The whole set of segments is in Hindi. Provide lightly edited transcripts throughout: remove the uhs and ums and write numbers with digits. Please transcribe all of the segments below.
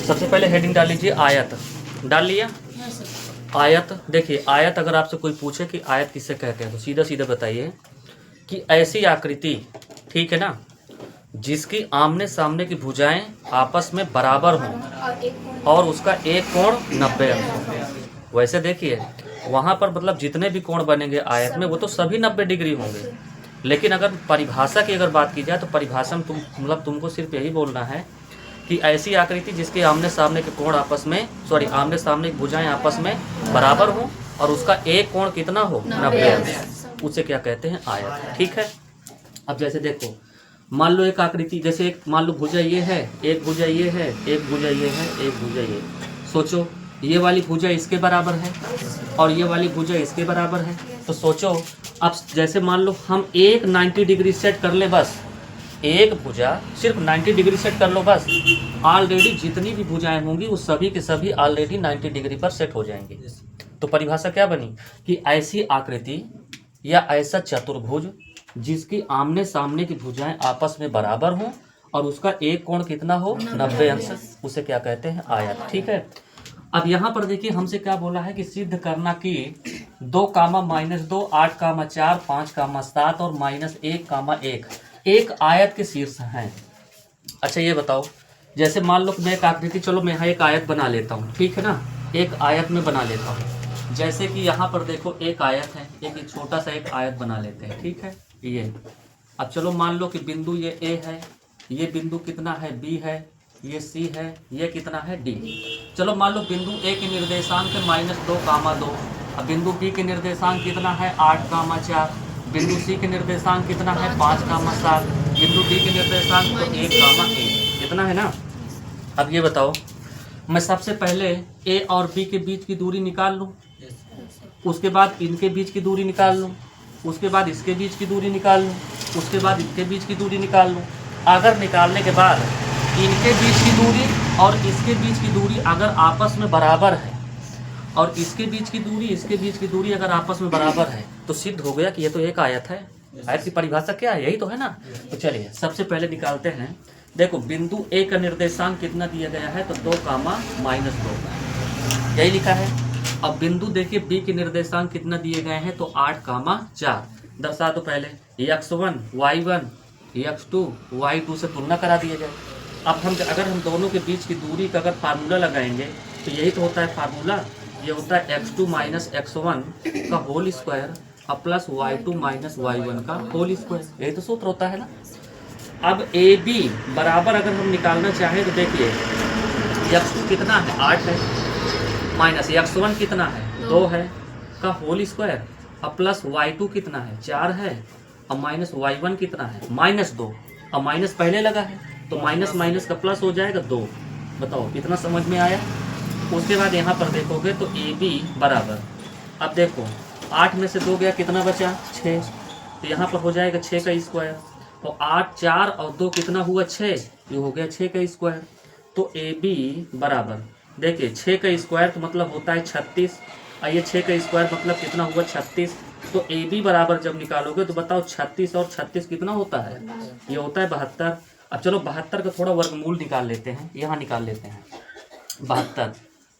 सबसे पहले हेडिंग डाल लीजिए आयत। डाल लिया आयत। देखिए आयत अगर आपसे कोई पूछे कि आयत किससे कहते हैं तो सीधा सीधा बताइए कि ऐसी आकृति, ठीक है ना, जिसकी आमने सामने की भुजाएं आपस में बराबर हों और उसका एक कोण 90 अंश हो। वैसे देखिए वहाँ पर मतलब जितने भी कोण बनेंगे आयत में वो तो सभी 90 डिग्री होंगे, लेकिन अगर परिभाषा की अगर बात की जाए तो परिभाषा में तुमको सिर्फ यही बोलना है कि ऐसी आकृति जिसके आमने सामने के कोण आपस में आमने सामने की भुजाएं आपस में बराबर हों और उसका एक कोण कितना हो 90 अंश, उसे क्या कहते हैं आयत। ठीक है। अब जैसे देखो मान लो एक आकृति, जैसे एक मान लो भुजा ये है, एक भुजा ये है, एक भुजा ये है, एक भुजा ये। सोचो ये वाली भुजा इसके बराबर है और ये वाली भुजा इसके बराबर है, तो सोचो अब जैसे मान लो हम एक 90 डिग्री सेट कर ले, बस एक भुजा सिर्फ 90 डिग्री सेट कर लो, बस ऑलरेडी जितनी भी भुजाएं होंगी वो सभी के सभी ऑलरेडी 90 डिग्री पर सेट हो जाएंगे। तो परिभाषा क्या बनी कि ऐसी आकृति या ऐसा चतुर्भुज जिसकी आमने सामने की भुजाएं आपस में बराबर हों और उसका एक कोण कितना हो 90 अंश, उसे क्या कहते हैं आयत। ठीक है। अब यहाँ पर देखिए हमसे क्या बोला है कि सिद्ध करना कि 2, -2, 8, 4, 5, 7 और -1, 1 एक आयत के शीर्ष हैं। अच्छा ये बताओ, जैसे मान लो मैं एक आकृति, चलो मैं यहाँ एक आयत बना लेता हूँ, ठीक है ना, एक आयत में बना लेता हूँ। जैसे कि यहाँ पर देखो एक आयत है, एक छोटा सा एक आयत बना लेते हैं, ठीक है ये। अब चलो मान लो कि बिंदु ये ए है, ये बिंदु कितना है बी है, ये सी है, ये कितना है डी। चलो मान लो बिंदु ए के निर्देशांक है -2, 2। अब बिंदु बी के निर्देशांक कितना है 8, 4। बिंदु सी के निर्देशांक कितना है 5, 7। बिंदु डी के निर्देशांक तो 1, 1 कितना है ना। अब ये बताओ मैं सबसे पहले ए और बी के बीच की दूरी निकाल लूँ, उसके बाद इनके बीच की दूरी निकाल लूँ, उसके बाद इसके बीच की दूरी निकाल लूँ, उसके बाद इनके बीच की दूरी निकाल लूँ। अगर निकालने के बाद इनके बीच की दूरी और इसके बीच की दूरी अगर आपस में बराबर है और इसके बीच की दूरी इसके बीच की दूरी अगर आपस में बराबर है तो सिद्ध हो गया कि ये तो एक आयत है। आयत की परिभाषा क्या है, यही तो है ना। तो चलिए सबसे पहले निकालते हैं। देखो बिंदु ए का निर्देशांक कितना दिया गया है तो 2, -2 यही लिखा है। अब बिंदु देखिए बी के निर्देशांक कितना दिए गए हैं तो 8, 4। दर्शा दो पहले x1 y1 x2 y2 से तुलना करा दिया जाए। अब अगर हम दोनों के बीच की दूरी का अगर फार्मूला लगाएंगे तो यही तो होता है फार्मूला, ये होता है x2 - x1 का होल स्क्वायर अब प्लस y2 - y1 का होल स्क्वायर, यही तो सूत्र होता है ना। अब ए बी बराबर अगर हम निकालना चाहें तो देखिए x2 कितना है 8 है, माइनस x1 कितना है 2 है का होल स्क्वायर अब प्लस y2 कितना है 4 है अब माइनस y1 कितना है -2। अब माइनस पहले लगा है तो माइनस माइनस का प्लस हो जाएगा 2। बताओ कितना समझ में आया। उसके बाद यहाँ पर देखोगे तो ए बी बराबर, अब देखो 8 में से 2 गया कितना बचा 6, तो यहाँ पर हो जाएगा 6 का स्क्वायर। तो 8, 4 और 2 कितना हुआ 6, ये हो गया 6 का स्क्वायर। तो ए बी बराबर देखिए 6 का स्क्वायर तो मतलब होता है 36, और ये 6 का स्क्वायर मतलब कितना हुआ 36। तो ए बी बराबर जब निकालोगे तो बताओ 36 और 36 कितना होता है, ये होता है 72। अब चलो 72 का थोड़ा वर्गमूल निकाल लेते हैं, यहाँ निकाल लेते हैं 72।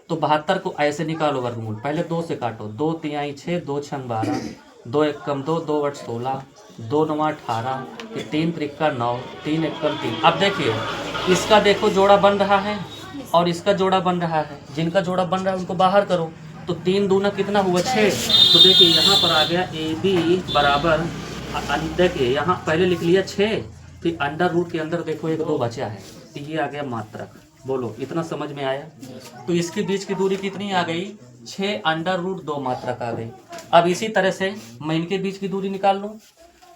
तो 72 को ऐसे निकालो वर्गमूल, पहले 2 से काटो, 2 तिहाई 6, 2 छंग 12, 2 एकम 2, 2 8 16, 2 9 18, 3 त्रिका 9, 3 एकम 3। अब देखिए इसका देखो जोड़ा बन रहा है और इसका जोड़ा बन रहा है, जिनका जोड़ा बन रहा है उनको बाहर करो तो 3 दूना कितना हुआ 6। तो देखिए यहाँ पर आ गया ए बी बराबर, देखिए यहाँ पहले लिख लिया 6, फिर अंडर रूट के अंदर देखो 1 2 बचा है तो ये आ गया मात्रक। बोलो इतना समझ में आया। तो इसके बीच की दूरी कितनी आ गई 6 अंडर रूट 2 मात्रक आ गई। अब इसी तरह से मैं इनके बीच की दूरी निकाल लूँ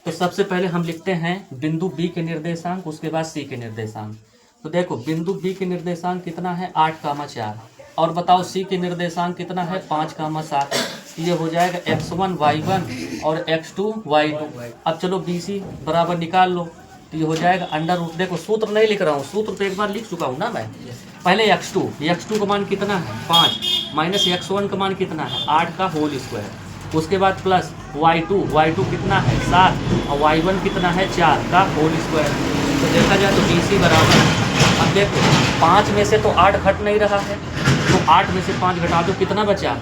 तो सबसे पहले हम लिखते हैं बिंदु बी के निर्देशांक, उसके बाद सी के निर्देशांक। तो देखो बिंदु बी के निर्देशांक कितना है 8, 4 और बताओ सी के निर्देशांक कितना है 5, 7। ये हो जाएगा x1 y1 और x2 y2। अब चलो बी सी बराबर निकाल लो तो ये हो जाएगा अंडर रूट, देखो सूत्र नहीं लिख रहा हूँ, सूत्र तो एक बार लिख चुका हूँ ना मैं। पहले x2 का मान कितना है 5 माइनस x1 का मान कितना है 8 का होल स्क्वायर, उसके बाद प्लस y2 कितना है 7 और y1 कितना है 4 का होल स्क्वायर। तो देखा जाए तो BC बराबर, अब अब देखो 5 में से तो 8 घट नहीं रहा है, तो 8 में से 5 घटा दो, कितना बचा?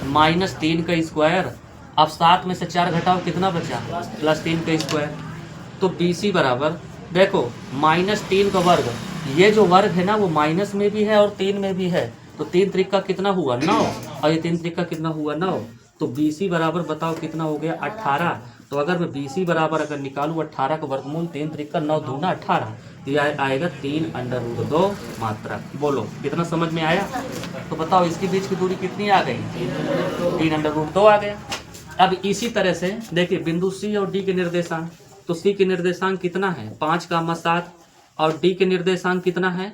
-3 का स्क्वायर। अब 7 में से 4 घटाओ, कितना बचा? +3 का स्क्वायर। तो BC बराबर देखो -3 का वर्ग, ये जो वर्ग है ना वो माइनस में भी है और 3 में भी है, तो 3 त्रिक का कितना हुआ? 9, और ये 3 त्रिक का कितना हुआ? 9। तो BC बराबर बताओ कितना हो गया? 18। तो अगर मैं BC बराबर अगर निकालूँ 18 का वर्गमूल 3 त्रिक का 9 दूना 18, तो यह आएगा 3√2 मात्रक। बोलो कितना समझ में आया? तो बताओ इसके बीच की दूरी कितनी आ गई? 3√2 आ गया। अब इसी तरह से देखिए बिंदु C और D के निर्देशांक, तो C के निर्देशांक कितना है? 5, 7, और D के निर्देशांक कितना है?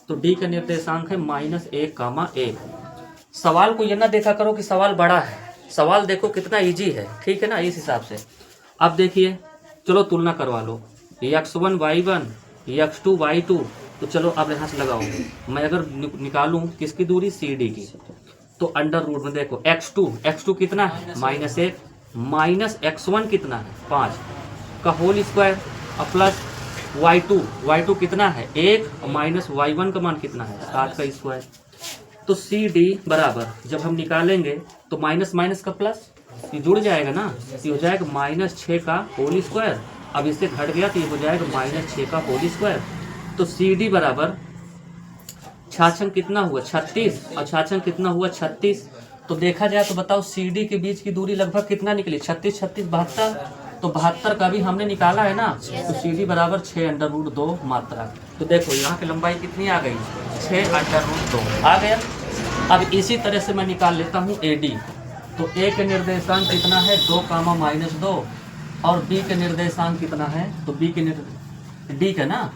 तो D का निर्देशांक है -1, 1। सवाल को ये ना देखा करो कि सवाल बड़ा है, सवाल देखो कितना इजी है, ठीक है ना, इस हिसाब से। अब देखिए चलो तुलना करवा लो, x1 y1 x2 y2, तो चलो अब यहाँ से लगाओ। मैं अगर निकालूं किसकी दूरी? CD की, तो अंडर रूट में देखो x2 कितना है? -1 -x1 कितना है? 5 का होल स्क्वायर, और प्लस y2 कितना है? 1, और -y1 का मान कितना है? 7 का स्क्वायर। तो CD बराबर जब हम निकालेंगे तो माइनस माइनस का प्लस, ये जुड़ जाएगा ना, ये हो जाएगा -6 का होल स्क्वायर। अब इससे घट गया तो ये हो जाएगा -6 का होल स्क्वायर। तो CD बराबर छाछंक कितना हुआ? 36, और छाछंक कितना हुआ? 36। तो देखा जाए तो बताओ CD के बीच की दूरी लगभग कितना निकली? 36, 36, 72। तो 72 का भी हमने निकाला है ना, तो CD बराबर 6√2 मात्रा। तो देखो यहाँ की लंबाई कितनी आ गई? 6√2 आ गया। अब इसी तरह से मैं निकाल लेता हूँ AD। तो A के निर्देशांक कितना है? 2, -2, और B के निर्देशांक कितना है? तो D का ना,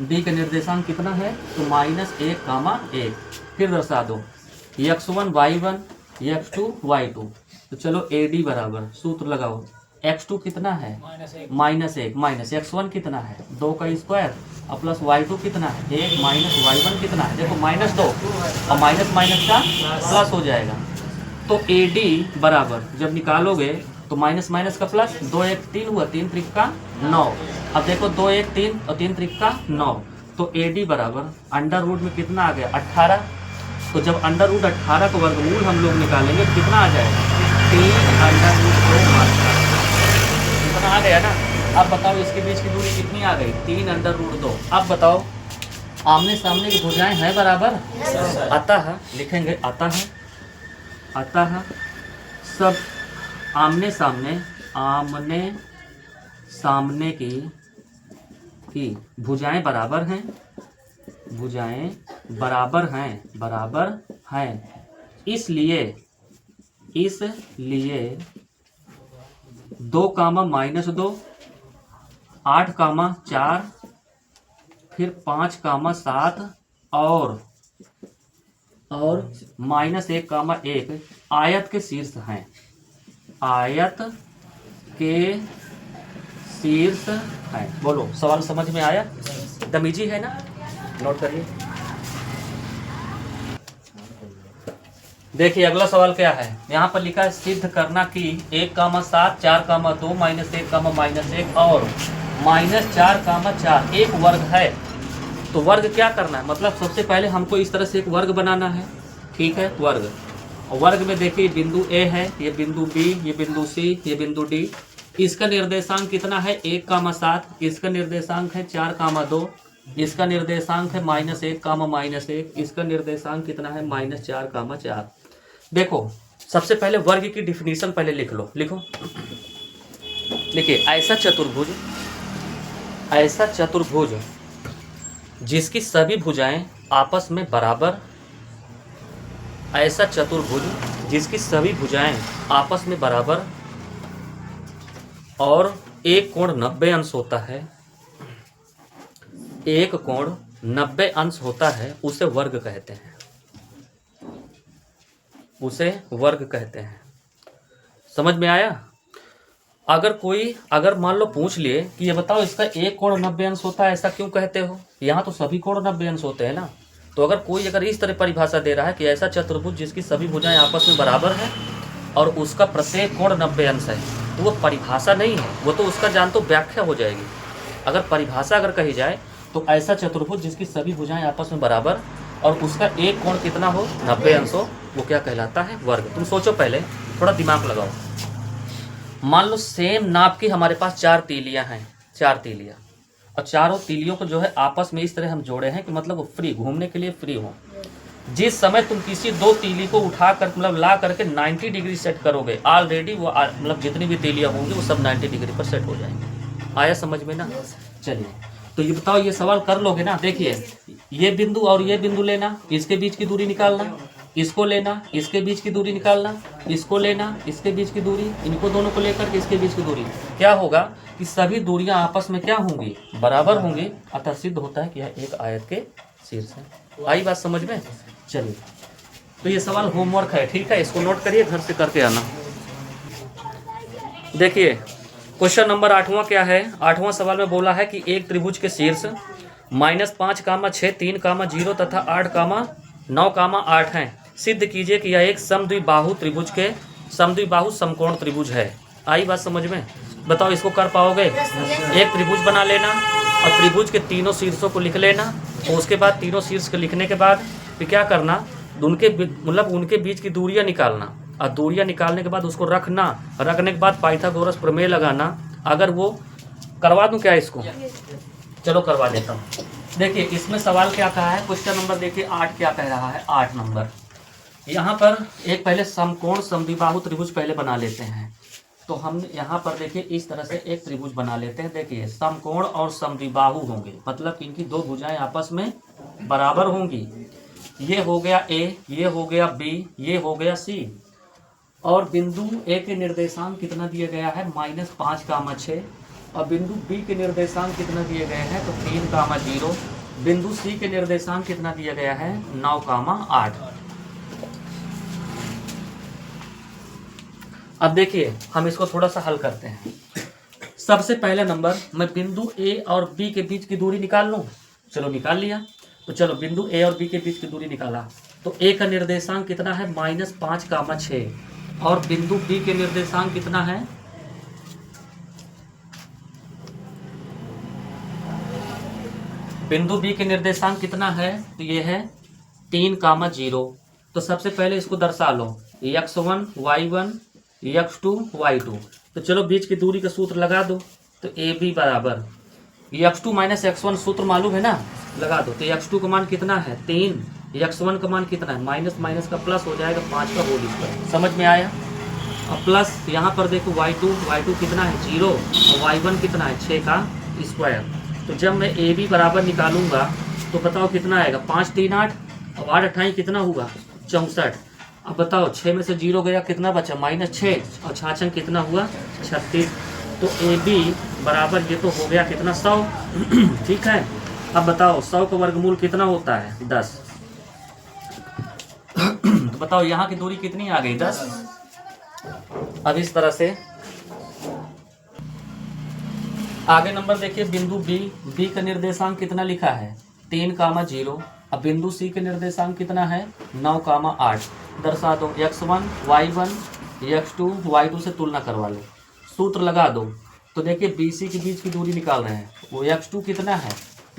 D का निर्देशांक कितना है? तो -1, 1। फिर दर्शा दो x1 y1 x2 y2। तो चलो AD बराबर सूत्र लगाओ, x2 कितना है? -1 -x1 कितना है? 2 का स्क्वायर, और प्लस y2 कितना है? 1 -y1 कितना है? देखो -2 और माइनस माइनस का प्लस हो जाएगा। तो AD बराबर जब निकालोगे तो माइनस माइनस का प्लस, 2 1 3 हुआ, 3 त्रिक का 9। अब देखो 2 1 3 और 3 त्रिक का 9। तो AD बराबर अंडर रूट में कितना आ गया? 18। तो जब अंडर रूट 18 का वर्गमूल हम लोग निकालेंगे कितना आ जाएगा? 3√2 मात्रा। कितना आ गया ना? अब बताओ इसके बीच की दूरी कितनी आ गई? 3√2। अब बताओ आमने सामने की भुजाएं हैं बराबर? अतः लिखेंगे अतः सब आमने सामने की भुजाएं बराबर हैं, इसलिए 2, -2, 8, 4, फिर 5, 7 और -1, 1 आयत के शीर्ष हैं, बोलो सवाल समझ में आया? एकदम इजी है ना? नोट करिए। देखिए अगला सवाल क्या है, यहाँ पर लिखा है सिद्ध करना कि 1, 7, 4, 2, -1, -1 और -4, 4 एक वर्ग है। तो वर्ग क्या करना है? मतलब सबसे पहले हमको इस तरह से एक वर्ग बनाना है, ठीक है, वर्ग। और वर्ग में देखिए बिंदु A है, ये बिंदु B, ये बिंदु C, ये बिंदु D। इसका निर्देशांक कितना है? 1, 7। इसका निर्देशांक है 4, 2। इसका निर्देशांक है -1, -1। इसका निर्देशांक कितना है? -4, 4। देखो सबसे पहले वर्ग की डिफिनीशन पहले लिखो। देखिए ऐसा चतुर्भुज जिसकी सभी भुजाएं आपस में बराबर, ऐसा चतुर्भुज जिसकी सभी भुजाएं आपस में बराबर और एक कोण 90 अंश होता है, एक कोण 90 अंश होता है, उसे वर्ग कहते हैं। समझ में आया? अगर मान लो पूछ लिए कि ये बताओ इसका एक कोण 90 अंश होता है, ऐसा क्यों कहते हो? यहाँ तो सभी कोण 90 अंश होते हैं ना। तो अगर इस तरह परिभाषा दे रहा है कि ऐसा चतुर्भुज जिसकी सभी भुजाएं आपस में बराबर है और उसका प्रत्येक कोण 90 अंश है, तो वो परिभाषा नहीं है, वो तो उसका जान तो व्याख्या हो जाएगी। अगर परिभाषा कही जाए तो ऐसा चतुर्भुज जिसकी सभी भुजाएं आपस में बराबर और उसका एक कोण कितना हो 90 अंश हो, वो क्या कहलाता है? वर्ग। तुम सोचो पहले, थोड़ा दिमाग लगाओ। मान लो सेम नाप की हमारे पास 4 तीलियां हैं, 4 तीलियां, और चारों तीलियों को जो है आपस में इस तरह हम जोड़े हैं कि मतलब वो फ्री, घूमने के लिए फ्री हो। जिस समय तुम किसी 2 तीली को उठा कर मतलब ला करके 90 डिग्री सेट करोगे, ऑलरेडी वो मतलब जितनी भी तीलियां होंगी वो सब 90 डिग्री पर सेट हो जाएंगे। आया समझ में ना? चलिए, तो ये बताओ, ये सवाल कर लोगे ना? देखिए, ये बिंदु और ये बिंदु लेना, इसके बीच की दूरी निकालना, इसको लेना, इसके बीच की दूरी निकालना, इसको लेना, इसके बीच की दूरी, इनको दोनों को लेकर के इसके बीच की दूरी, क्या होगा कि सभी दूरियां आपस में क्या होंगी? बराबर होंगी। अतः सिद्ध होता है कि यह एक आयत के शीर्ष है। आई बात समझ में? चलिए, तो ये सवाल होमवर्क है, ठीक है, इसको नोट करिए, घर से करके आना। देखिए, क्वेश्चन नंबर 8वां क्या है? 8वां सवाल में बोला है कि एक त्रिभुज के शीर्ष -5, 6, 3, 0 तथा 8, 9, 8 हैं। सिद्ध कीजिए कि यह एक समद्विबाहु त्रिभुज के समद्विबाहु समकोण त्रिभुज है। आई बात समझ में? बताओ, इसको कर पाओगे? एक त्रिभुज बना लेना और त्रिभुज के तीनों शीर्षों को लिख लेना, और उसके बाद तीनों शीर्ष को लिखने के बाद फिर क्या करना, उनके बीच की दूरियां निकालना, और दूरियां निकालने के बाद उसको रखने के बाद पाइथागोरस प्रमेय लगाना। अगर वो करवा दूं क्या इसको? चलो करवा देता हूँ। देखिए, इसमें सवाल क्या कहा है? क्वेश्चन नंबर देखिए 8 क्या कह रहा है? 8 नंबर, यहाँ पर एक पहले समकोण समद्विबाहु त्रिभुज पहले बना लेते हैं। तो हम यहाँ पर देखिए इस तरह से एक त्रिभुज बना लेते हैं। देखिए, समकोण और समद्विबाहु होंगे, मतलब इनकी 2 भुजाएं आपस में बराबर होंगी। ये हो गया ए, ये हो गया बी, ये हो गया सी, और बिंदु ए के निर्देशांक कितना दिया गया है? -5, 6, और बिंदु बी के निर्देशांक कितना दिए गए हैं? तो 3, 0। बिंदु सी के निर्देशांक कितना दिया गया है? 9, 8। अब देखिए, हम इसको थोड़ा सा हल करते हैं। सबसे पहला नंबर, मैं बिंदु ए और बी के बीच की दूरी निकाल लूं। चलो निकाल लिया। तो चलो, बिंदु ए और बी के बीच की दूरी निकाला। तो ए का निर्देशांक कितना है? -5, 6, और बिंदु बी के निर्देशांक कितना है? बिंदु बी के निर्देशांक कितना है? तो ये है 3, 0। तो सबसे पहले इसको दर्शा लो, x1, y1, x2, y2। तो चलो बीच की दूरी का सूत्र लगा दो। तो ए बी बराबर x2 - x1 सूत्र मालूम है ना? लगा दो। तो x2 का मान कितना है? 3। x1 का मान कितना है? माइनस माइनस का प्लस हो जाएगा, 5 का होल स्क्वायर। समझ में आया? अब प्लस यहाँ पर देखो y2 कितना है? 0, और y1 कितना है? 6 का स्क्वायर। तो जब मैं ए बी बराबर निकालूंगा तो बताओ कितना आएगा? 5, 3, 8, और 8, 28 कितना हुआ? 64। अब बताओ 6 में से 0 गया, कितना बचा? -6, और 6 कितना हुआ? 36। तो ए बी बराबर ये तो हो गया कितना? 100। ठीक है। अब बताओ 100 का वर्गमूल कितना होता है? 10। तो बताओ यहाँ की दूरी कितनी आ गई? 10। अब इस तरह से आगे नंबर देखिए, बिंदु बी का निर्देशांक कितना लिखा है? 3, 0। अब बिंदु सी के निर्देशांक कितना है? 9, 8। दर्शा दो, x1, y1, x2, y2 से तुलना करवा लो, सूत्र लगा दो। तो देखिए BC के बीच की दूरी निकाल रहे हैं। वो x2 कितना है?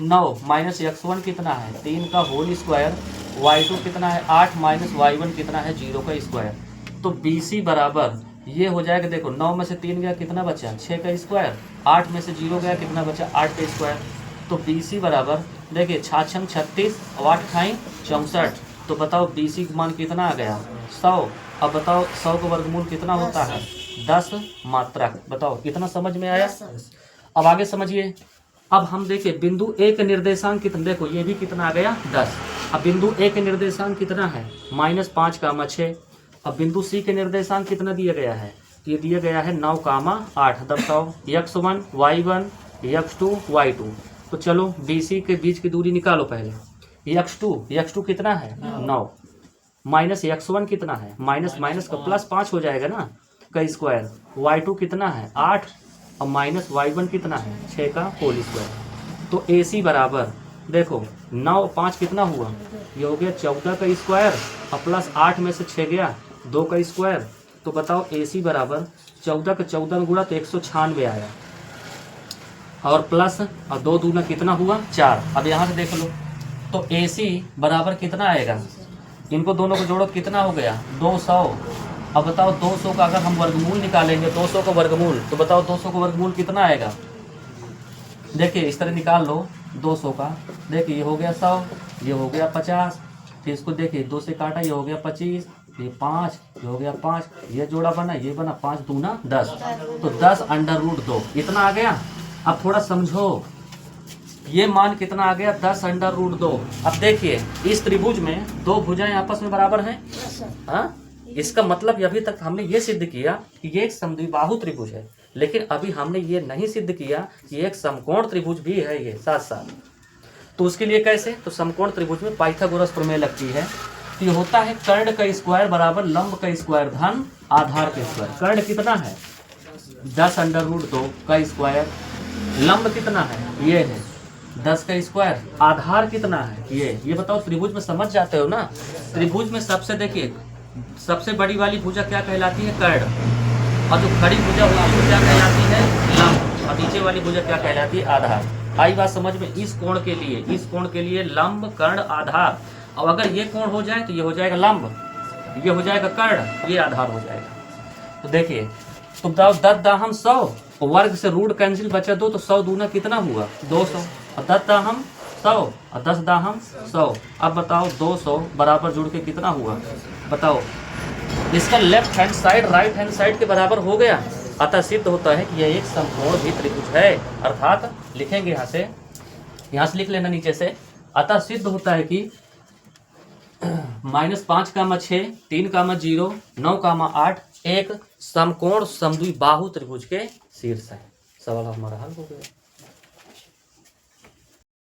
9, माइनस x1 कितना है? 3 का होल स्क्वायर। y2 कितना है? 8, माइनस y1 कितना है? 0 का स्क्वायर। तो BC बराबर ये हो जाएगा, देखो 9 में से 3 गया, कितना बचा? 6 का स्क्वायर। 8 में से 0 गया, कितना बचा? 8 का स्क्वायर। तो BC बराबर देखिए 6 36 और 8 64। तो बताओ BC का मान कितना आ गया? 100। अब बताओ 100 का वर्गमूल कितना होता है? 10 मात्रक। बताओ कितना समझ में आया? अब आगे समझिए। अब हम देखिए बिंदु ए के निर्देशांक कितना, देखो ये भी कितना आ गया? 10। अब बिंदु ए के निर्देशांक कितना है? -5, 6। अब बिंदु सी के निर्देशांक कितना दिया गया है? ये दिया गया है 9, 8। दर्शाओ x1, y1, x2, y2। तो चलो BC के बीच की दूरी निकालो पहले। x2 कितना है? 9, माइनस x1 कितना है? माइनस माइनस का प्लस 5 हो जाएगा ना, का स्क्वायर। y2 कितना है? 8, और माइनस y1 कितना है? 6 का होल स्क्वायर। तो AC बराबर देखो 9, 5 कितना हुआ? ये हो गया 14 का स्क्वायर, और प्लस 8 में से 6 गया, 2 का स्क्वायर। तो बताओ AC बराबर 14 का 14 में गुणा तो 196 आया। और प्लस और 2 दूना कितना हुआ 4। अब यहाँ से देख लो तो AC बराबर कितना आएगा, इनको दोनों को जोड़ो कितना हो गया 200। अब बताओ 200 का अगर हम वर्गमूल निकालेंगे 200 का वर्गमूल, तो बताओ 200 का वर्गमूल कितना आएगा। देखिए इस तरह निकाल लो 200 का, देखिए ये हो गया 100, ये हो गया 50, फिर इसको देखिए 2 से काटा, ये हो गया 25, ये 5, ये हो गया 5, ये जोड़ा बना, ये बना 5 दूना 10, तो 10√2 इतना आ गया। अब थोड़ा समझो, ये मान कितना आ गया 10√2। अब देखिए इस त्रिभुज में 2 भुजाएं आपस में बराबर हैं, हाँ, इसका मतलब अभी तक हमने ये सिद्ध किया कि ये एक समद्विबाहु त्रिभुज है, लेकिन अभी हमने ये नहीं सिद्ध किया कि एक समकोण त्रिभुज भी है ये साथ साथ। तो उसके लिए कैसे, तो समकोण त्रिभुज में पाइथागोरस प्रमेय लगती है। तो ये होता है कर्ण का स्क्वायर बराबर लंब का स्क्वायर धन आधार का स्क्वायर। कर्ण कितना है 10√2 का स्क्वायर, लंब कितना है ये है 10 का स्क्वायर, आधार कितना है ये बताओ। त्रिभुज में समझ जाते हो ना, त्रिभुज में सबसे देखिए सबसे बड़ी वाली भुजा क्या कहलाती है कर्ण, और जो खड़ी भुजा होती है क्या कहलाती है लंब, और नीचे वाली भुजा क्या कहलाती है आधार। आई बात समझ में। इस कोण के लिए लंब कर्ण आधार, और अगर ये कोण हो जाए तो ये हो जाएगा लंब, ये हो जाएगा कर्ण, ये आधार हो जाएगा। तो देखिए तो बताओ 10 दाहम 100, वर्ग से रूट कैंसिल बचा 2, तो 100 दूना कितना हुआ 200, और 10 दाहम 100 और 10 दाहम 100। अब बताओ 200 बराबर जुड़ के कितना हुआ बताओ, इसका left hand side right hand side के बराबर हो गया। अतः सिद्ध होता है कि यह एक समकोण भी त्रिभुज है, अर्थात लिखेंगे यहाँ से लिख लेना नीचे से। अतः सिद्ध होता है कि -5, 6, 3, 0, 9, 8 एक समकोण समद्विबाहु त्रिभुज के शीर्ष है। सवाल हमारा हल हो गया।